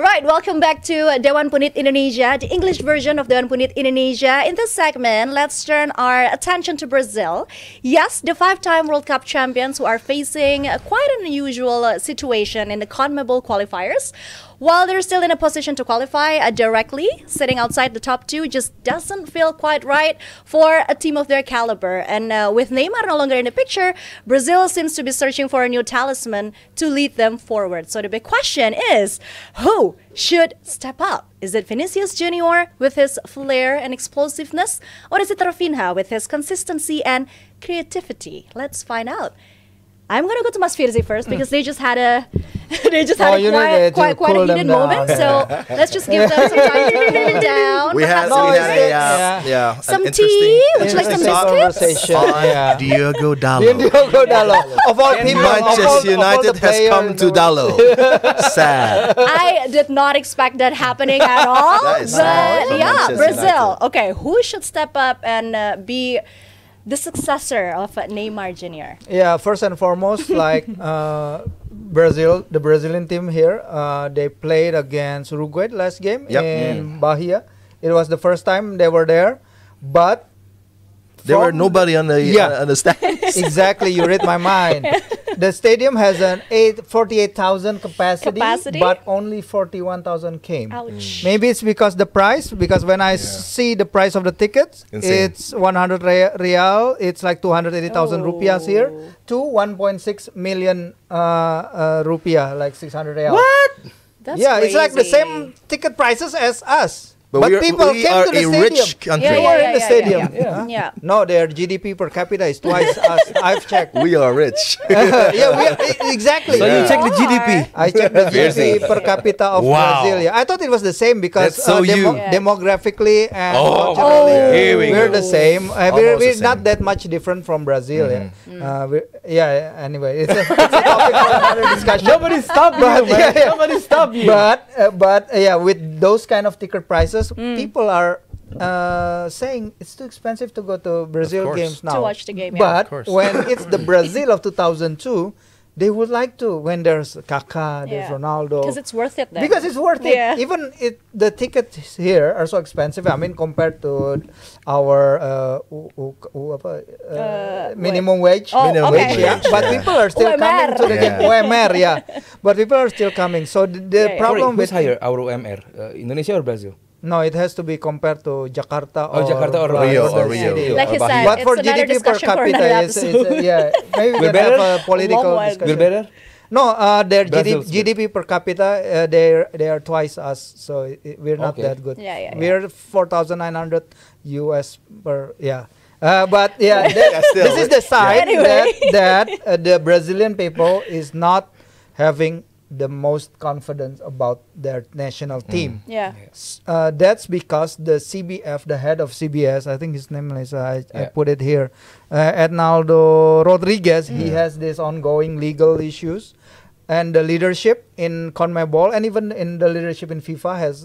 Right, welcome back to Dewan Pundit Indonesia, the English version of Dewan Pundit Indonesia. In this segment, let's turn our attention to Brazil. Yes, the five-time World Cup champions who are facing quite an unusual situation in the CONMEBOL qualifiers. While they're still in a position to qualify directly, sitting outside the top two just doesn't feel quite right for a team of their caliber. And with Neymar no longer in the picture, Brazil seems to be searching for a new talisman to lead them forward. So the big question is, who should step up? Is it Vinicius Junior with his flair and explosiveness? Or is it Rapinha with his consistency and creativity? Let's find out. I'm gonna go to Mas Firzi first because they just had a quite a heated moment. So let's just give them some time to cool down. We had some tea. Would you like some biscuits? Diogo Dallo. Diogo Dallo. Of all people, Manchester United has come to Dallo. Sad. I did not expect that happening at all. That is sad but for yeah, Manchester Brazil. United. Okay, who should step up and be the successor of Neymar Jr.? Yeah, first and foremost, like Brazil, the Brazilian team here, they played against Uruguay last game in Bahia. It was the first time they were there, but there were nobody on the stands. Exactly, you read my mind. The stadium has an 48,000 capacity, but only 41,000 came. Ouch. Maybe it's because the price, because when I see the price of the tickets, it's 100 real, it's like 280,000 rupiahs here, to 1.6 million rupiah, like 600 real. What? That's it's like the crazy. same ticket prices as us. But people we came are to the a stadium. rich country. They were in the stadium. Yeah. No, their GDP per capita is twice us. I've checked. We are rich. Exactly. So you check the GDP. I checked the GDP per capita of Brazil. Yeah. I thought it was the same because demographically and culturally we're the same. We're not that much different from Brazil. Anyway, it's a topic for another discussion. Nobody stopped you, man. Nobody stopped you. But with those kind of ticket prices, people are saying it's too expensive to go to Brazil games now. To watch the game, But when it's the Brazil of 2002, they would like to, when there's Kaká, there's Ronaldo. Because it's worth it then. Because it's worth it. Even the tickets here are so expensive. I mean, compared to our minimum wage. Minimum wage, But people are still coming to the game. UMR, But people are still coming. So the problem with... Who's higher, our UMR? Indonesia or Brazil? No, it has to be compared to Jakarta or Rio. Like he said, but for it's another GDP per discussion for capita, another it's episode. maybe we can have a political discussion. We're better? No, their GDP per capita, they are twice us, so we're not that good. We're 4,900 US per but this is the sign that the Brazilian people is not having the most confidence about their national team. That's because the CBF, the head of CBS, I think his name is, I put it here, Ednaldo Rodriguez, he has this ongoing legal issues. And the leadership in CONMEBOL and even in the leadership in FIFA has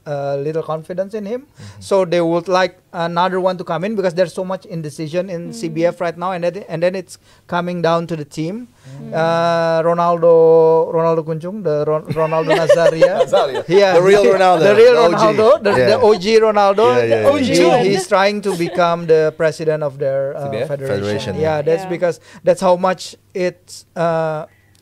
little confidence in him. So they would like another one to come in because there's so much indecision in CBF right now, and then it's coming down to the team. Ronaldo Kunchung, the Ronaldo Nazaria. The real Ronaldo. The real Ronaldo, the OG Ronaldo. He's trying to become the president of their federation. That's because that's how much it's...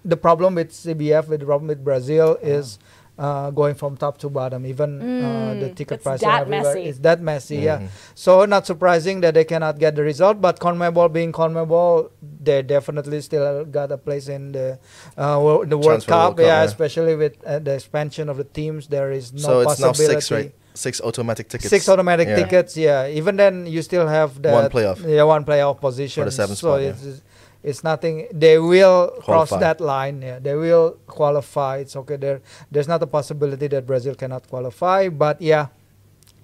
the problem with CBF, the problem with Brazil is going from top to bottom. Even the ticket price everywhere is that messy. So not surprising that they cannot get the result. But CONMEBOL being CONMEBOL, they definitely still got a place in the World Cup. Especially with the expansion of the teams, there is no possibility. So it's now 6, right? 6 automatic tickets. 6 automatic tickets. Even then, you still have that one playoff. One playoff position for the 7th spot. It's nothing. They will cross that line. They will qualify. It's okay. There's not a possibility that Brazil cannot qualify. But the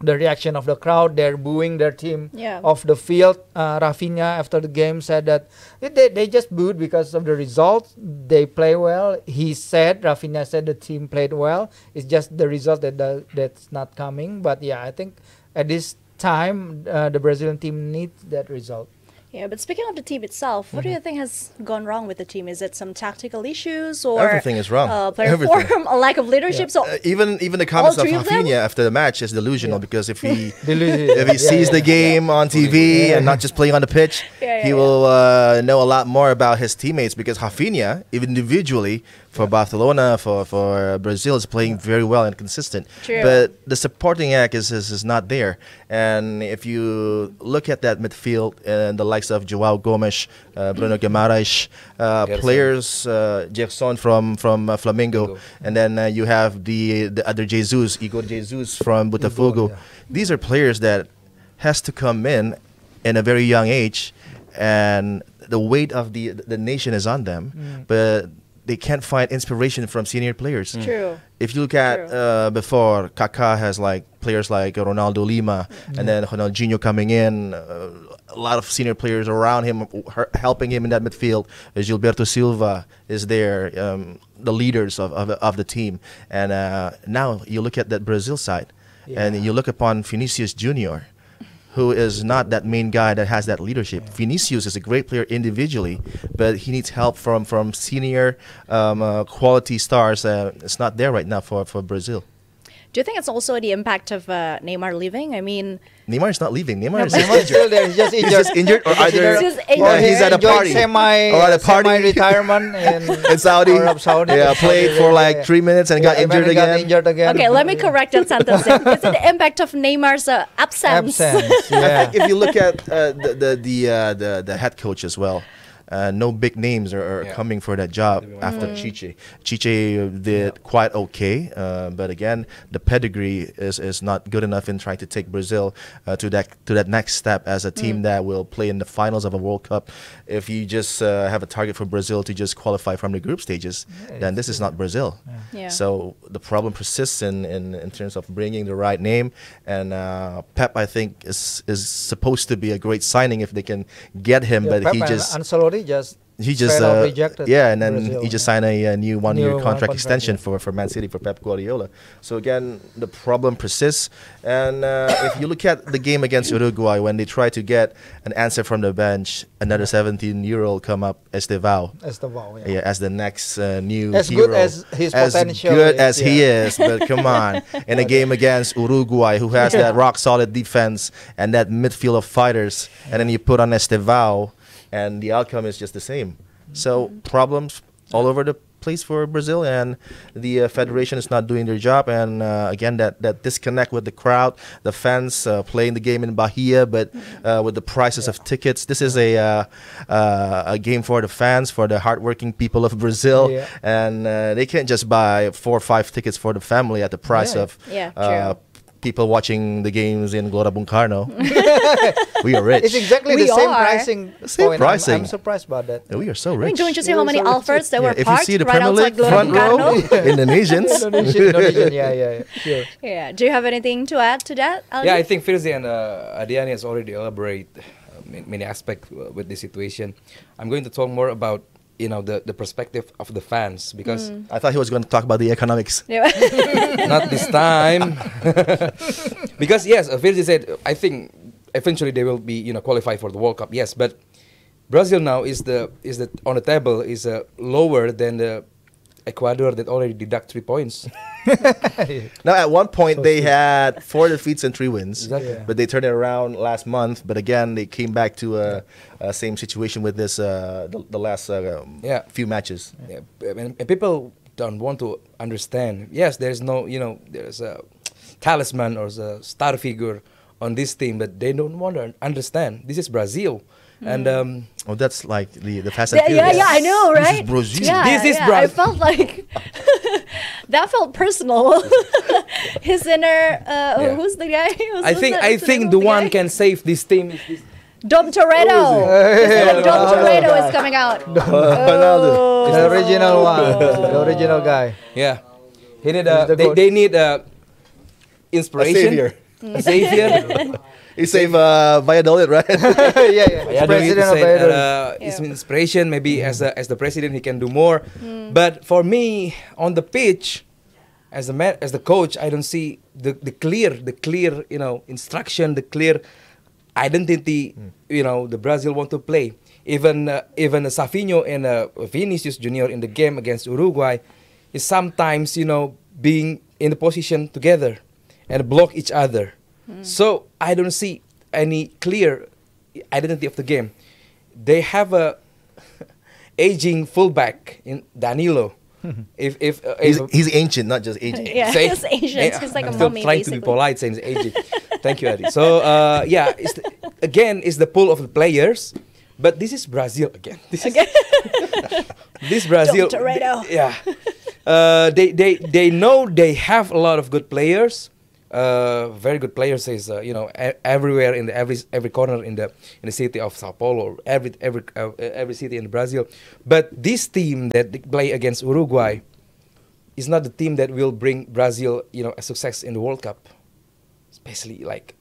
reaction of the crowd, they're booing their team off the field. Rapinha after the game said that they just booed because of the results. They play well. Rapinha said the team played well. It's just the result that's not coming. But I think at this time the Brazilian team needs that result. Yeah, but speaking of the team itself, what do you think has gone wrong with the team? Is it some tactical issues or everything is wrong? Player form, a lack of leadership? So even the comments of Rapinha after the match is delusional because if he sees the game on TV and not just playing on the pitch, he will know a lot more about his teammates because Rapinha, even individually for Barcelona, for Brazil, is playing very well and consistent. True. But the supporting act is not there. And if you look at that midfield and the likes of João Gomes, Bruno Guimarães, players, Gerson from Flamengo, and then you have the other Igor Jesus from Botafogo. These are players that has to come in a very young age, and the weight of the nation is on them. But they can't find inspiration from senior players. True. If you look at before, Kaká has like players like Ronaldo Lima, and then Ronaldinho coming in, a lot of senior players around him helping him in that midfield. Gilberto Silva is there, the leaders of the team. And now you look at that Brazil side, and you look upon Vinicius Junior, who is not that main guy that has that leadership. Vinicius is a great player individually, but he needs help from senior quality stars. It's not there right now for Brazil. Do you think it's also the impact of Neymar leaving? I mean, Neymar is not leaving. Neymar is still there. He's just injured. He's just injured, or either he's at a party, semi-retirement in Saudi. Yeah, played for like 3 minutes and got injured again. Okay, let me correct that sentence. Is it the impact of Neymar's absence? I think if you look at the head coach as well, no big names are coming for that job after Chiche. Chiche did quite okay, but again, the pedigree is not good enough in trying to take Brazil to that next step as a team that will play in the finals of a World Cup. If you just have a target for Brazil to just qualify from the group stages, then this is not Brazil. So the problem persists in terms of bringing the right name, and Pep, I think, is supposed to be a great signing if they can get him, but Pep he just rejected. And then Brazil. he just signed a new one-year contract extension for Man City for Pep Guardiola. So again, the problem persists. And if you look at the game against Uruguay, when they try to get an answer from the bench, another 17-year-old come up, Estevao, as the next new as hero. Good as his potential. As good as he is, but come on, in a game against Uruguay, who has that rock-solid defense and that midfield of fighters, and then you put on Estevao, and the outcome is just the same. So problems all over the place for Brazil, and the federation is not doing their job. And again, that disconnect with the crowd, the fans playing the game in Bahia, but with the prices of tickets. This is a game for the fans, for the hardworking people of Brazil, and they can't just buy 4 or 5 tickets for the family at the price of people watching the games in Gelora Bung Karno. We are rich. It's exactly the same pricing. Same pricing. I'm surprised about that. We are so rich. I mean, don't you see how many Alfords that were if parked you see the right Premier outside League Gelora front Bung row, Karno? Indonesians. Indonesian, sure. Yeah. Do you have anything to add to that, Ali? Yeah, I think Firzi and Adiani has already elaborated many aspects with this situation. I'm going to talk more about the perspective of the fans, because I thought he was going to talk about the economics. Not this time. Because yes, Virgi said, I think eventually they will be qualify for the World Cup. Yes, but Brazil now is the on the table is lower than the Ecuador that already deduct 3 points. Now, at one point, they had 4 defeats and 3 wins, Exactly. but they turned it around last month. But again, they came back to a same situation with this the last few matches. Yeah. And people don't want to understand. Yes, there's no there's a talisman or a star figure on this team, but they don't want to understand. This is Brazil. And that's like the Fast and Furious. Yeah, I know, right? This is Brazil. Yeah, This is Brazil. I felt like that felt personal. His inner, who's the guy? I think the one can save this team is this. Dom Toretto. Dom Toretto is coming out. The original one, the original guy. Yeah, he need they need inspiration. A savior. A savior. He saved Valladolid, right? Yeah. President of Valladolid. It's inspiration. Maybe as the president, he can do more. But for me, on the pitch, as the coach, I don't see the clear instruction, the clear identity, the Brazil want to play. Even Savinho and Vinicius Junior in the game against Uruguay is sometimes, being in the position together and block each other. So I don't see any clear identity of the game. They have a aging fullback in Danilo. If he's ancient, not just aging. Yeah, he's ancient. He's like I'm a still mummy, trying basically. to be polite, saying he's aging. Thank you, Adi. So it's the pool of the players, but this is Brazil again. This Brazil. Yeah. They know they have a lot of good players. Very good players is everywhere in every corner in the city of Sao Paulo, every city in Brazil. But this team that they play against Uruguay is not the team that will bring Brazil a success in the World Cup, especially like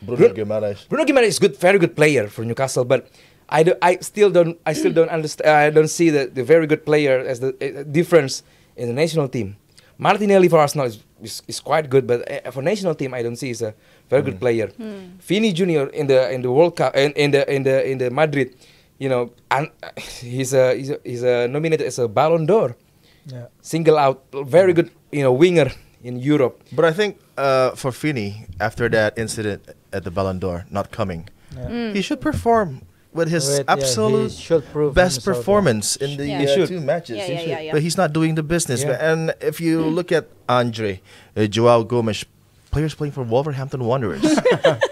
Bruno Guimaraes. Bruno Guimaraes is very good player for Newcastle, but I still don't understand. I don't see the very good player as the difference in the national team. Martinelli for Arsenal is quite good, but for national team I don't see is a very good player. Vini Junior in the World Cup in the Madrid, and he's nominated as a Ballon d'Or. Yeah. Single out, very good winger in Europe. But I think for Vinnie, after that incident at the Ballon d'Or not coming, he should perform with his absolute best performance in the 2 matches. But he's not doing the business. Yeah. And if you look at Andre, Joao Gomes, players playing for Wolverhampton Wanderers,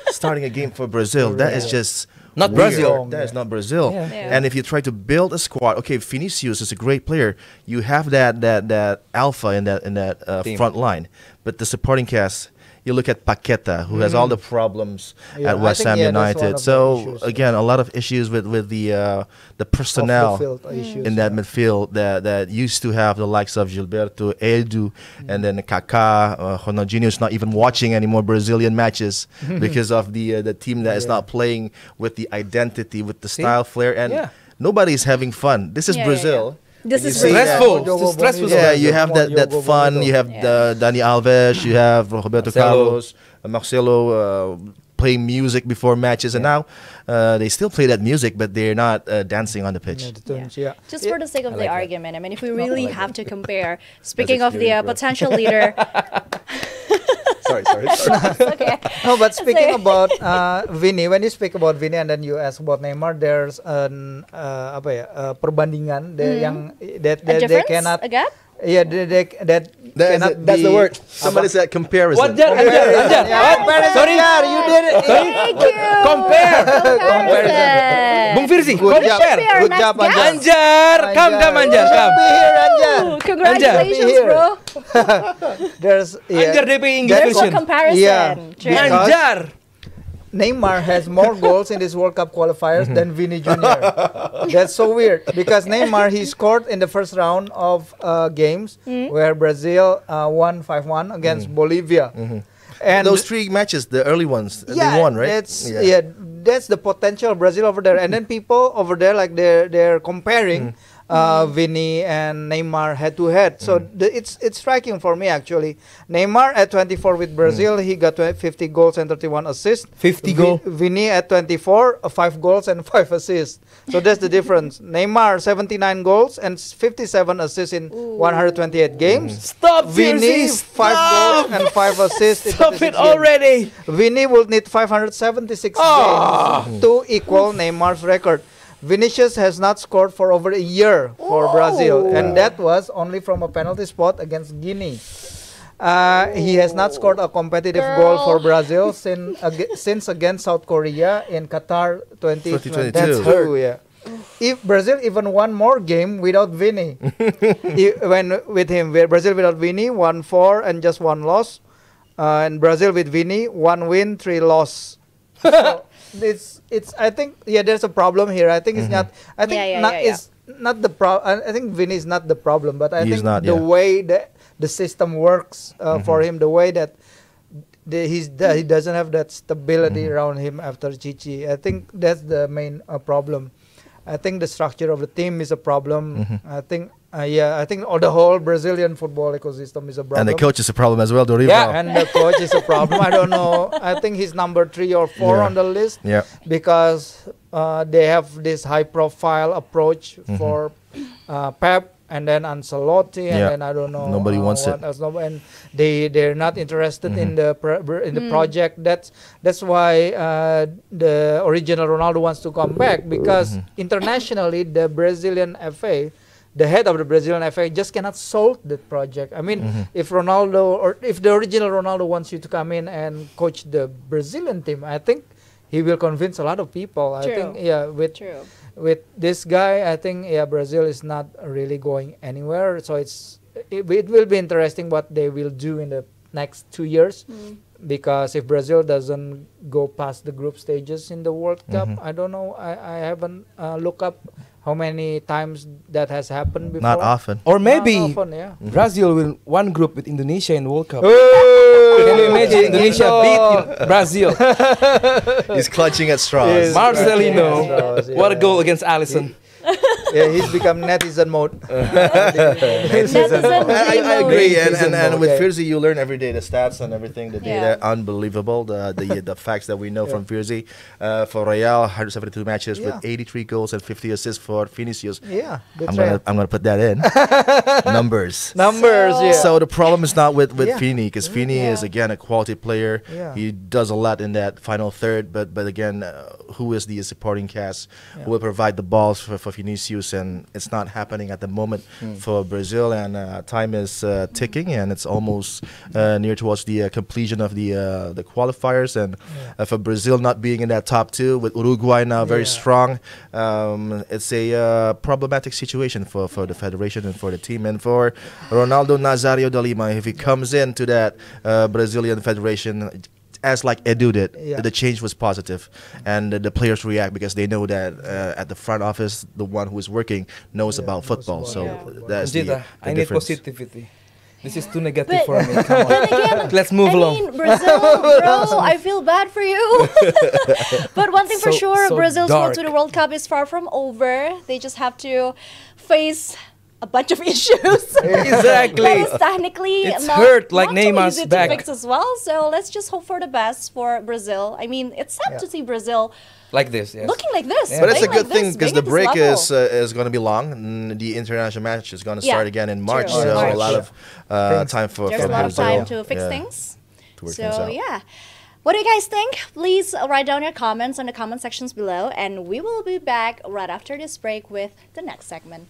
starting a game for Brazil, that is just not weird. Brazil. That is not Brazil. Yeah. Yeah. And if you try to build a squad, okay, Vinicius is a great player. You have that alpha in that front line, but the supporting cast. You look at Paqueta, who has all the problems at West Ham United. So again, a lot of issues with the personnel in that midfield that used to have the likes of Gilberto, Edu, and then Kaká. Ronaldinho is not even watching anymore Brazilian matches because of the team that is not playing with the identity, with the style, flair, and nobody's having fun. This is Brazil. This is stressful. It's stressful. Yeah, you have that fun. You have Dani Alves. You have Roberto Carlos, Marcelo playing music before matches, and now they still play that music, but they're not dancing on the pitch. Just for the sake of the argument, I mean, if we really have to compare, speaking of the potential leader. Sorry. Okay. No, but speaking about Vinny, when you speak about Vinny and then you ask about Neymar, there's an perbandingan that they cannot. A gap? Yeah, that's the word. Somebody said comparison. What? Sorry, you did it. Thank you. Compare. Bung Firzi, compare. Good job, Anjar. Come, Anjar. Come. Be here, Anjar. Ooh, congratulations, Anjar. bro. There's Anjar DPI English There's a version. comparison. Yeah. True. Anjar. Neymar has more goals in this World Cup qualifiers than Vini Jr. That's so weird because Neymar, he scored in the first round of games where Brazil won 5-1 against Bolivia. And those 3 matches, the early ones, they won, right? That's the potential of Brazil over there. And then people over there, like they're comparing Vini and Neymar head to head. So it's striking for me actually. Neymar at 24 with Brazil, he got 50 goals and 31 assists. 50 goals. Vini at 24, 5 goals and 5 assists. So that's the difference. Neymar 79 goals and 57 assists in 128 games. Stop, Vini 5 goals and 5 assists. Stop it already. Vini will need 576 games to equal Neymar's record. Vinicius has not scored for over a year for Brazil, and that was only from a penalty spot against Guinea. He has not scored a competitive goal for Brazil since against South Korea in Qatar 2022. That's true, yeah. If Brazil even one more game without Vini, Brazil without Vini 1-4 and just 1 loss, and Brazil with Vini 1 win 3 loss. So it's I think there's a problem here. I think it's not. I think it's not the problem. I think Vini is not the problem, but I think the way that the system works for him, the way that he doesn't have that stability around him after Chichi. I think that's the main problem. I think the structure of the team is a problem. I think Yeah, I think the whole Brazilian football ecosystem is a problem. And the coach is a problem as well, Dorival. Yeah, and the coach is a problem. I don't know. I think he's number 3 or 4 on the list. Yeah. Because they have this high-profile approach for Pep and then Ancelotti, and then I don't know. Nobody wants it. And they're not interested in the project. That's why the original Ronaldo wants to come back, because internationally the Brazilian FA, the head of the Brazilian FA, just cannot solve the project. I mean, if Ronaldo, or if the original Ronaldo wants you to come in and coach the Brazilian team, I think he will convince a lot of people. I think, yeah, with this guy, I think, yeah, Brazil is not really going anywhere. So it will be interesting what they will do in the next 2 years. Because if Brazil doesn't go past the group stages in the World Cup, I don't know. I haven't looked up how many times that has happened before. Not often. Or maybe Not often, yeah. Brazil will one group with Indonesia in World Cup. Can Can you imagine Indonesia beat Brazil? He's clutching at straws. Yes. Marcelino, Straws, yeah. what a goal against Alisson. Yeah, he's become netizen mode. Netizen I mode. agree, and Netizen with mode, yeah. Fierzi, you learn every day the stats and everything, the data, unbelievable. The facts that we know from Fierzi. For Real, 172 matches with 83 goals and 50 assists for Vinicius. Yeah, I'm gonna put that in. Numbers. Yeah. So the problem is not with Yeah. Vinnie, because Vinnie is again a quality player. Yeah. He does a lot in that final third, but again, who is the supporting cast who will provide the balls for Vinicius, and it's not happening at the moment for Brazil, and time is ticking, and it's almost near towards the completion of the qualifiers, and for Brazil not being in that top 2 with Uruguay now very strong, it's a problematic situation for the federation and for the team, and for Ronaldo Nazario de Lima, if he comes into that Brazilian federation as like Edu did, the change was positive, and the players react because they know that at the front office, the one who is working knows about football. So that's the I need difference. positivity. This is too negative for me. Come on. Then again, Let's move along. I mean, Brazil, bro, I feel bad for you. But one thing for sure, so Brazil's road dark. to the World Cup is far from over. They just have to face a bunch of issues. Exactly. That is technically It's not, hurt like not too Neymar'S easy back. to fix as well. So let's just hope for the best for Brazil. I mean, it's sad to see Brazil Like this, yes. looking like this. But it's a playing good like thing this, because being the at this break level. is going to be long. And the international match is going to Yeah. start again in March, True. so March. a lot of time for There's a lot of Brazil. time to fix Yeah. things. To work things So out. yeah. What do you guys think? Please write down your comments in the comment sections below, and we will be back right after this break with the next segment.